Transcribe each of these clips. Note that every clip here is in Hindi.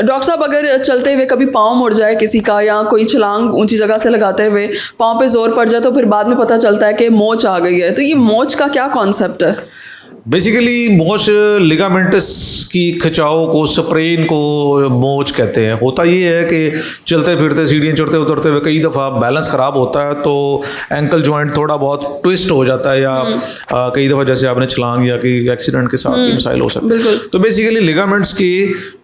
डॉक्टर साहब, अगर चलते हुए कभी पाँव मुड़ जाए किसी का, या कोई छलांग ऊंची जगह से लगाते हुए पाँव पे जोर पड़ जाए, तो फिर बाद में पता चलता है कि मोच आ गई है, तो ये मोच का क्या कॉन्सेप्ट है? बेसिकली मोच लिगामेंटस की खिंचाव को, स्प्रेन को मोच कहते हैं। होता ये है कि चलते फिरते, सीढ़ियाँ चढ़ते उतरते हुए कई दफ़ा बैलेंस ख़राब होता है तो एंकल जॉइंट थोड़ा बहुत ट्विस्ट हो जाता है, या कई दफ़ा जैसे आपने छलांग या कि एक्सीडेंट के साथ भी मिसाइल हो सकते हैं। तो बेसिकली लिगामेंट्स की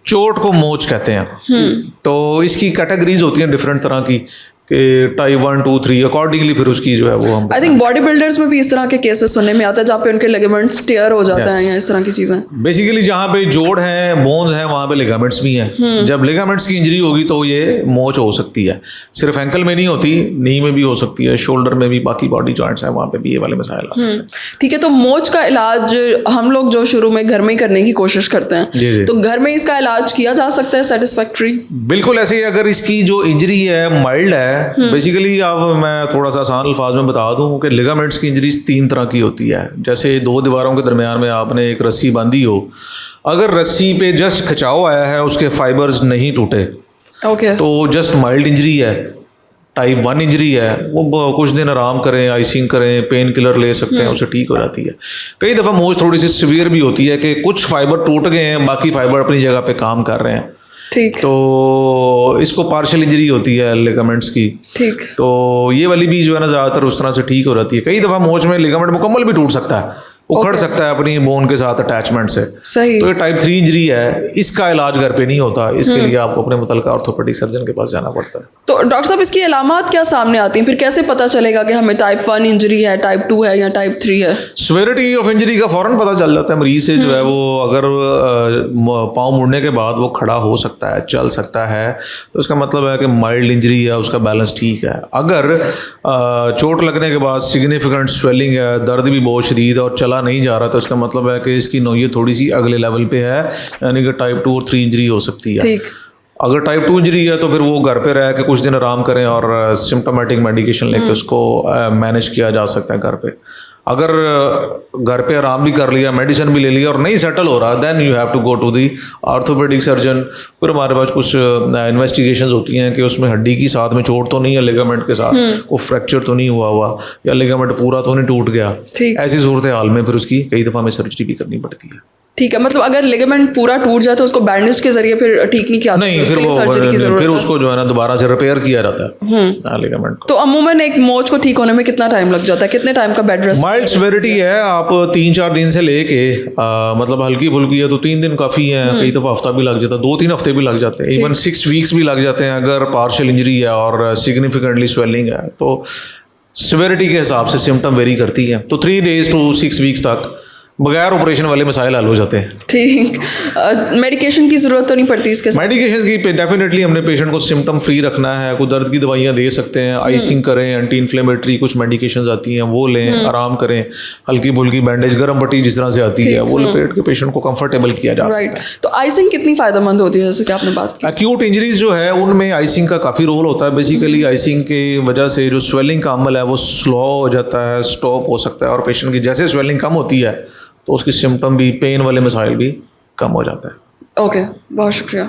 चोट को मोच कहते हैं। तो इसकी कैटेगरीज होती हैं डिफरेंट तरह की, कि टाइप 1, 2, 3 अकॉर्डिंगली फिर उसकी जो है वो हम आई थिंक बॉडी बिल्डर्स में भी इस तरह के केसेस सुनने में आता है जहाँ पे उनके लिगामेंट्स टेयर हो जाता है, या इस तरह की चीज़ें। बेसिकली जहाँ पे जोड़ है, बोन्स हैं, वहाँ पे लिगामेंट्स भी हैं। जब लिगामेंट्स की इंजरी होगी तो ये मोच हो सकती है। सिर्फ एंकल में नहीं होती, नी में भी हो सकती है, शोल्डर में भी, बाकी बॉडी जॉइंट्स हैं वहाँ पे भी ये वाले मसाइल आ सकते हैं। ठीक है, तो मोच का इलाज हम लोग जो शुरू में घर में ही करने की कोशिश करते हैं, तो घर में इसका इलाज किया जा सकता है सेटिस्फैक्ट्री? बिल्कुल ऐसे ही। अगर इसकी जो इंजरी है माइल्ड है, बेसिकली अब मैं थोड़ा सा आसान अल्फाज में बता दूं कि लिगामेंट्स की इंजरीज 3 तरह की होती है। जैसे 2 दीवारों के दरमियान में आपने एक रस्सी बांधी हो, अगर रस्सी पे जस्ट खिंचाव आया है, उसके फाइबर्स नहीं टूटे, तो जस्ट माइल्ड इंजरी है। टाइप 1 इंजरी है, वो कुछ दिन आराम करें, आइसिंग करें, पेन किलर ले सकते हैं, उससे ठीक हो जाती है। कई दफ़ा मोच थोड़ी सी सीवियर भी होती है कि कुछ फाइबर टूट गए हैं, बाकी फाइबर अपनी जगह पे काम कर रहे हैं। ठीक। तो इसको पार्शियल इंजरी होती है लिगामेंट्स की। ठीक। तो ये वाली भी जो है ना ज़्यादातर उस तरह से ठीक हो जाती है। कई दफ़ा मोच में लिगामेंट मुकम्मल भी टूट सकता है, उखड़ सकता है अपनी बोन के साथ अटैचमेंट से। सही। तो ये टाइप 3 इंजरी है, इसका इलाज घर पे नहीं होता, इसके लिए आपको अपने मुतल्लिका ऑर्थोपेडिक सर्जन के पास जाना पड़ता है। तो डॉक्टर साहब, इसकी अलामात क्या सामने आती हैं? फिर कैसे पता चलेगा कि हमें टाइप 1 इंजरी है, टाइप 2 है, या टाइप 3 है? सिवियरिटी ऑफ इंजरी का फ़ौरन पता चल जाता है मरीज से। जो है वो अगर पाँव मुड़ने के बाद वो खड़ा हो सकता है, चल सकता है, तो उसका मतलब है कि माइल्ड इंजरी है, उसका बैलेंस ठीक है। अगर चोट लगने के बाद सिग्निफिकेंट स्वेलिंग है, दर्द भी बहुत शदीद है और चला नहीं जा रहा, तो इसका मतलब है कि इसकी नौयत थोड़ी सी अगले लेवल पे है, यानी कि टाइप 2 और 3 इंजरी हो सकती है। ठीक। अगर टाइप 2 इंजरी है तो फिर वो घर पे रह के कुछ दिन आराम करें और सिम्टोमेटिक मेडिकेशन लेके उसको मैनेज किया जा सकता है घर पे। अगर घर पे आराम भी कर लिया, मेडिसिन भी ले लिया और नहीं सेटल हो रहा, then you have to go to the orthopaedic surgeon. फिर हमारे पास कुछ इन्वेस्टिगेशंस होती हैं कि उसमें हड्डी की साथ में चोट तो नहीं है, लिगामेंट के साथ वो फ्रैक्चर तो नहीं हुआ या लिगामेंट पूरा तो नहीं टूट गया। ऐसी सूरत हाल में फिर उसकी कई दफ़ा हमें सर्जरी भी करनी पड़ती है। ठीक है, मतलब अगर लिगामेंट पूरा टूट जाए तो उसको बैंडेज के जरिए फिर ठीक नहीं किया जाता? नहीं, फिर वो फिर उसको जो है ना दोबारा से रिपेयर किया जाता है लिगामेंट को। तो अमूमन एक मोच को ठीक होने में कितना टाइम लग जाता है? कितने टाइम का बेड रेस्ट? माइल्ड सिवियरिटी है, आप 3-4 दिन से लेके मतलब हल्की फुल्की है तो 3 दिन काफ़ी है, कई दफ़ा हफ्ता भी लग जाता है, 2-3 हफ्ते भी लग जाते हैं, इवन 6 वीक्स भी लग जाते हैं अगर पार्शियल इंजरी है और सिग्निफिकेंटली स्वेलिंग है। तो सिवियरिटी के हिसाब से सिम्टम वेरी करती है। तो 3 days to 6 weeks तक बगैर ऑपरेशन वाले मसाइल हल हो जाते हैं। ठीक। मेडिकेशन की ज़रूरत तो नहीं पड़ती इसके साथ? मेडिकेशन की डेफिनेटली हमने पेशेंट को सिम्टम फ्री रखना है। कोई दर्द की दवाइयाँ दे सकते हैं, आइसिंग करें, एंटी इन्फ्लेमेटरी कुछ मेडिकेशन आती हैं वो लें, आराम करें, हल्की फुल्की बैंडेज, गर्म पट्टी जिस तरह से आती है वो लपेट के पेशेंट को कंफर्टेबल किया जा सकता है। तो आइसिंग कितनी फ़ायदेमंद होती है, जैसे कि आपने बात की? एक्यूट इंजरीज जो है उनमें आइसिंग का काफ़ी रोल होता है। बेसिकली आइसिंग की वजह से जो स्वेलिंग का अमल है वो स्लो हो जाता है, स्टॉप हो सकता है, और पेशेंट की जैसे स्वेलिंग कम होती है तो उसकी सिम्टम भी, पेन वाले मसाइल भी कम हो जाता है। ओके, बहुत शुक्रिया।